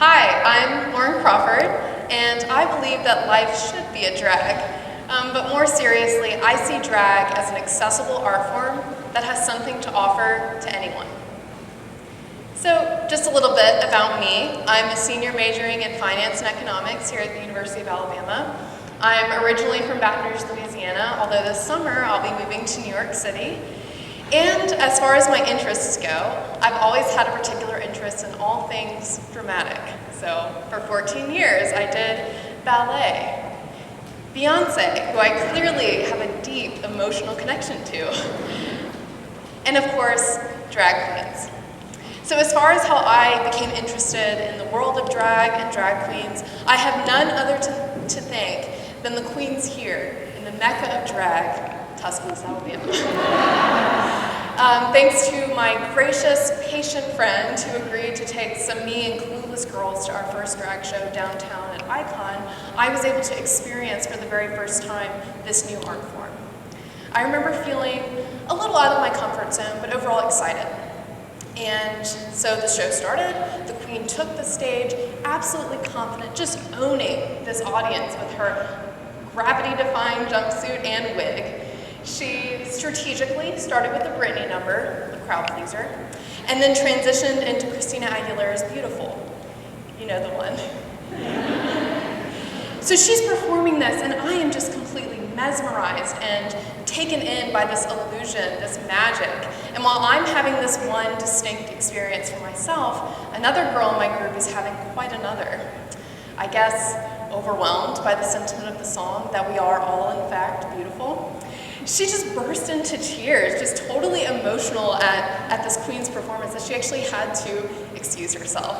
Hi, I'm Lauren Crawford, and I believe that life should be a drag. But more seriously, I see drag as an accessible art form that has something to offer to anyone. So, just a little bit about me. I'm a senior majoring in finance and economics here at the University of Alabama. I'm originally from Baton Rouge, Louisiana, although this summer I'll be moving to New York City. And as far as my interests go, I've always had a particular interest in all things dramatic. So for 14 years, I did ballet. Beyonce, who I clearly have a deep emotional connection to. And of course, drag queens. So as far as how I became interested in the world of drag and drag queens, I have none other to thank than the queens here in the Mecca of drag, Tuscaloosa, Alabama. Thanks to my gracious, patient friend who agreed to take some me and clueless girls to our first drag show downtown at Icon, I was able to experience for the very first time this new art form. I remember feeling a little out of my comfort zone, but overall excited. And so the show started, the queen took the stage, absolutely confident, just owning this audience with her gravity-defying jumpsuit and wig. She strategically started with the Britney number, the crowd pleaser, and then transitioned into Christina Aguilera's Beautiful. You know the one. So she's performing this, and I am just completely mesmerized and taken in by this illusion, this magic. And while I'm having this one distinct experience for myself, another girl in my group is having quite another. I guess overwhelmed by the sentiment of the song that we are all, in fact, beautiful. She just burst into tears, just totally emotional at this queen's performance that she actually had to excuse herself.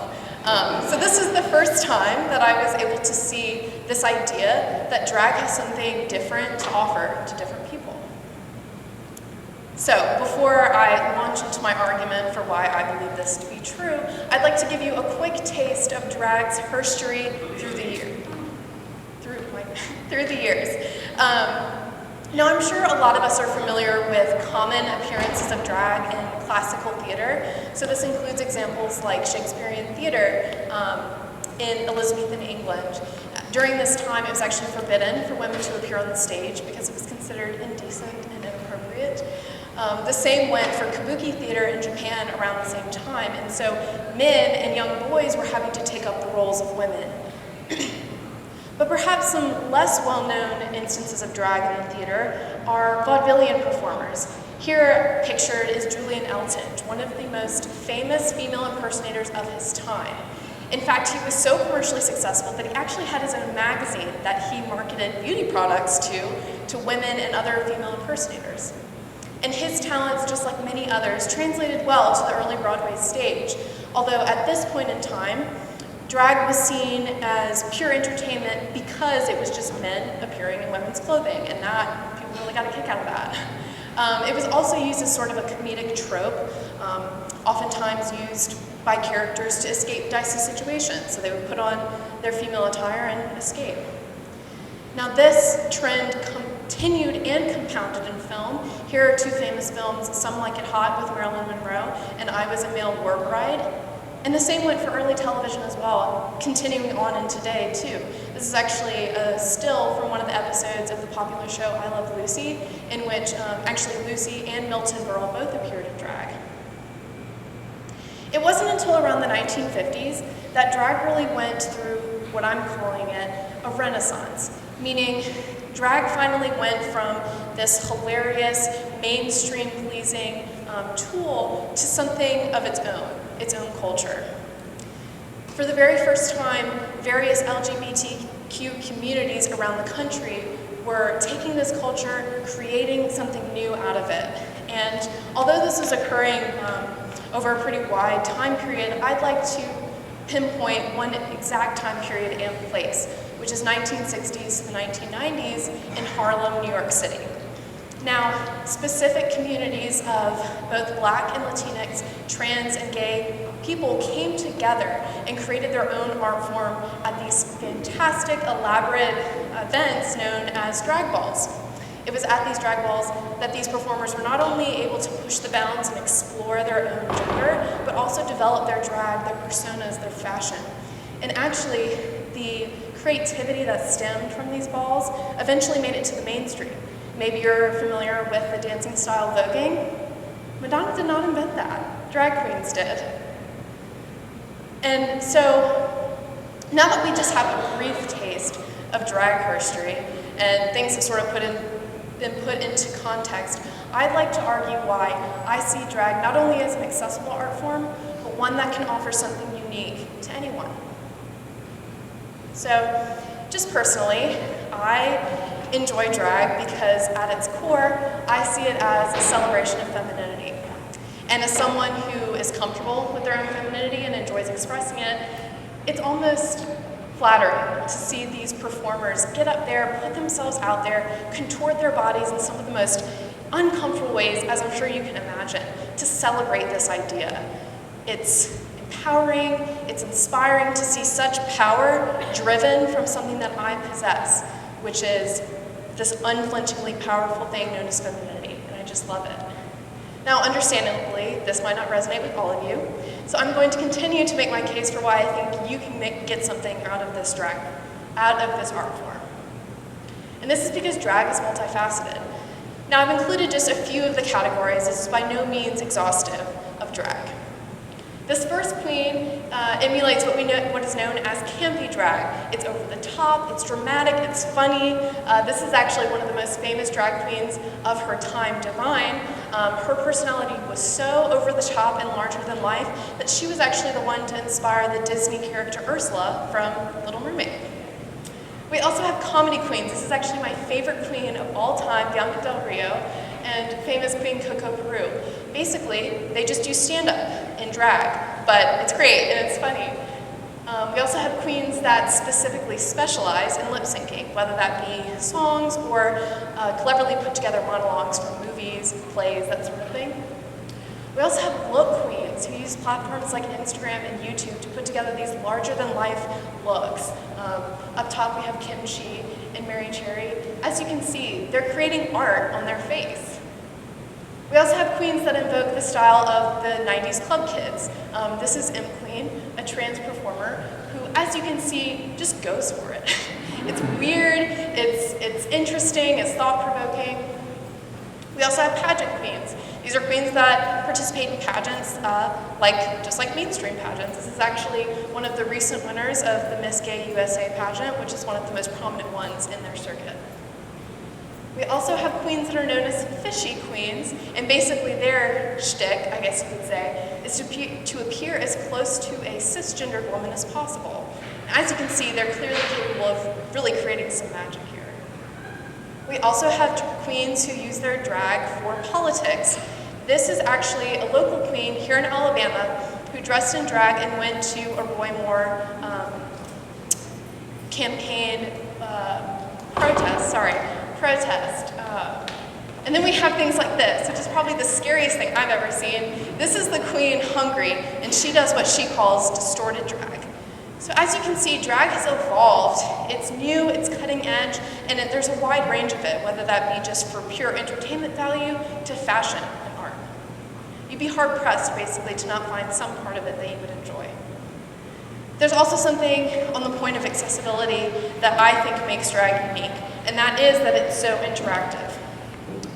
So this is the first time that I was able to see this idea that drag has something different to offer to different people. So before I launch into my argument for why I believe this to be true, I'd like to give you a quick taste of drag's herstory through the years. Now, I'm sure a lot of us are familiar with common appearances of drag in classical theater. So this includes examples like Shakespearean theater in Elizabethan England. During this time, it was actually forbidden for women to appear on the stage because it was considered indecent and inappropriate. The same went for kabuki theater in Japan around the same time. And so men and young boys were having to take up the roles of women. But perhaps some less well-known instances of drag in the theater are vaudevillian performers. Here pictured is Julian Eltinge, one of the most famous female impersonators of his time. In fact, he was so commercially successful that he actually had his own magazine that he marketed beauty products to women and other female impersonators. And his talents, just like many others, translated well to the early Broadway stage, although at this point in time, drag was seen as pure entertainment because it was just men appearing in women's clothing, and that, people really got a kick out of that. It was also used as sort of a comedic trope, oftentimes used by characters to escape dicey situations. So they would put on their female attire and escape. Now this trend continued and compounded in film. Here are two famous films, Some Like It Hot with Marilyn Monroe, and I Was a Male War Bride. And the same went for early television as well, continuing on in today too. This is actually a still from one of the episodes of the popular show I Love Lucy, in which actually Lucy and Milton Berle both appeared in drag. It wasn't until around the 1950s that drag really went through what I'm calling it a renaissance, meaning drag finally went from this hilarious, mainstream pleasing tool to something of its own culture. For the very first time, various LGBTQ communities around the country were taking this culture, creating something new out of it. And although this is occurring over a pretty wide time period, I'd like to pinpoint one exact time period and place, which is 1960s to the 1990s in Harlem, New York City. Now, specific communities of both Black and Latinx, trans and gay people came together and created their own art form at these fantastic, elaborate events known as drag balls. It was at these drag balls that these performers were not only able to push the bounds and explore their own gender, but also develop their drag, their personas, their fashion. And actually, the creativity that stemmed from these balls eventually made it to the mainstream. Maybe you're familiar with the dancing style voguing. Madonna did not invent that. Drag queens did. And so, now that we just have a brief taste of drag history and things have sort of been put into context, I'd like to argue why I see drag not only as an accessible art form, but one that can offer something unique to anyone. So, just personally, I enjoy drag because at its core, I see it as a celebration of femininity. And as someone who is comfortable with their own femininity and enjoys expressing it, it's almost flattering to see these performers get up there, put themselves out there, contort their bodies in some of the most uncomfortable ways, as I'm sure you can imagine, to celebrate this idea. It's empowering, it's inspiring to see such power driven from something that I possess, which is this unflinchingly powerful thing known as femininity, and I just love it. Now, understandably, this might not resonate with all of you, so I'm going to continue to make my case for why I think you can get something out of this drag, out of this art form. And this is because drag is multifaceted. Now, I've included just a few of the categories. This is by no means exhaustive of drag. This first queen emulates what is known as campy drag. It's over the top, it's dramatic, it's funny. This is actually one of the most famous drag queens of her time, Divine. Her personality was so over the top and larger than life that she was actually the one to inspire the Disney character Ursula from Little Mermaid. We also have comedy queens. This is actually my favorite queen of all time, Bianca Del Rio, and famous queen Coco Peru. Basically, they just do stand-up in drag, but it's great and it's funny. We also have queens that specifically specialize in lip syncing, whether that be songs or cleverly put together monologues from movies, plays, that sort of thing. We also have look queens who use platforms like Instagram and YouTube to put together these larger-than-life looks. Up top we have Kimchi and Mary Cherry. As you can see, they're creating art on their face. We also have queens that invoke the style of the 90s club kids. This is M Queen, a trans performer who, as you can see, just goes for it. It's weird, it's interesting, it's thought-provoking. We also have pageant queens. These are queens that participate in pageants just like mainstream pageants. This is actually one of the recent winners of the Miss Gay USA pageant, which is one of the most prominent ones in their circuit. We also have queens that are known as fishy queens, and basically their shtick, I guess you could say, is to appear as close to a cisgendered woman as possible. And as you can see, they're clearly capable of really creating some magic here. We also have queens who use their drag for politics. This is actually a local queen here in Alabama who dressed in drag and went to a Roy Moore campaign protest. And then we have things like this, which is probably the scariest thing I've ever seen. This is the queen Hungry, and she does what she calls distorted drag. So as you can see, drag has evolved. It's new, it's cutting edge, and there's a wide range of it, whether that be just for pure entertainment value to fashion and art. You'd be hard-pressed, basically, to not find some part of it that you would enjoy. There's also something on the point of accessibility that I think makes drag unique, and that is that it's so interactive.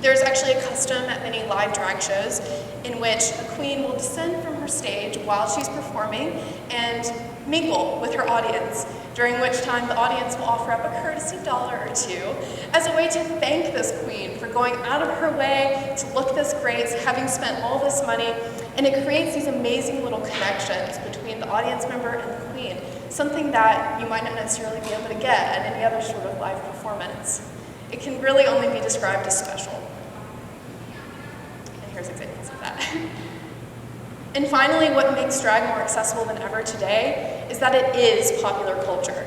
There's actually a custom at many live drag shows in which a queen will descend from her stage while she's performing and mingle with her audience, during which time the audience will offer up a courtesy dollar or two as a way to thank this queen for going out of her way to look this great, having spent all this money, and it creates these amazing little connections between the audience member and the queen, something that you might not necessarily be able to get at any other sort of live performance. It can really only be described as special. And here's examples of that. And finally, what makes drag more accessible than ever today is that it is popular culture.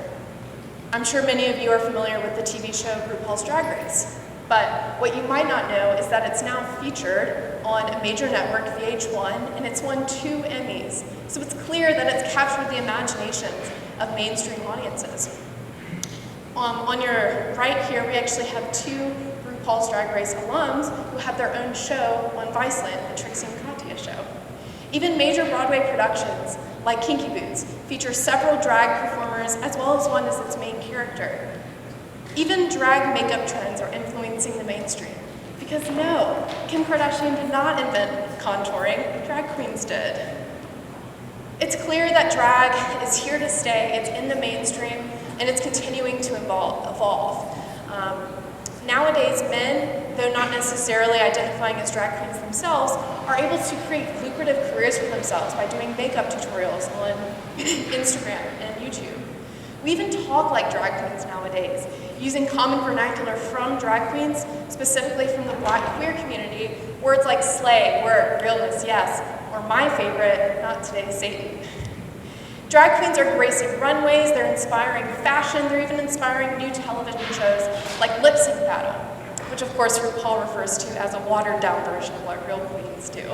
I'm sure many of you are familiar with the TV show RuPaul's Drag Race, but what you might not know is that it's now featured on a major network, VH1, and it's won 2 Emmys. So it's clear that it's captured the imaginations of mainstream audiences. On your right here, we actually have 2 RuPaul's Drag Race alums who have their own show on Viceland, the Trixie and Katya show. Even major Broadway productions, like Kinky Boots, feature several drag performers as well as one as its main character. Even drag makeup trends are influencing the mainstream. Because no, Kim Kardashian did not invent contouring, drag queens did. It's clear that drag is here to stay, it's in the mainstream, and it's continuing to evolve. Nowadays, men, though not necessarily identifying as drag queens themselves, are able to create lucrative careers for themselves by doing makeup tutorials on Instagram and YouTube. We even talk like drag queens nowadays, using common vernacular from drag queens, specifically from the Black queer community, words like slay, work, realness, yes, or my favorite, not today, Satan. Drag queens are gracing runways, they're inspiring fashion, they're even inspiring new television shows like Lip Sync Battle, which of course RuPaul refers to as a watered down version of what real queens do.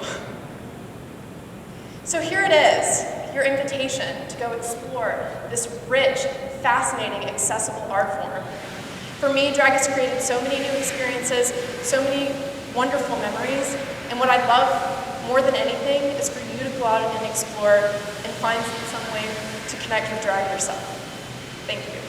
So here it is, your invitation to go explore this rich, fascinating, accessible art form. For me, drag has created so many new experiences, so many wonderful memories, and what I love more than anything is for you to go out and explore and find some way to connect with drag yourself. Thank you.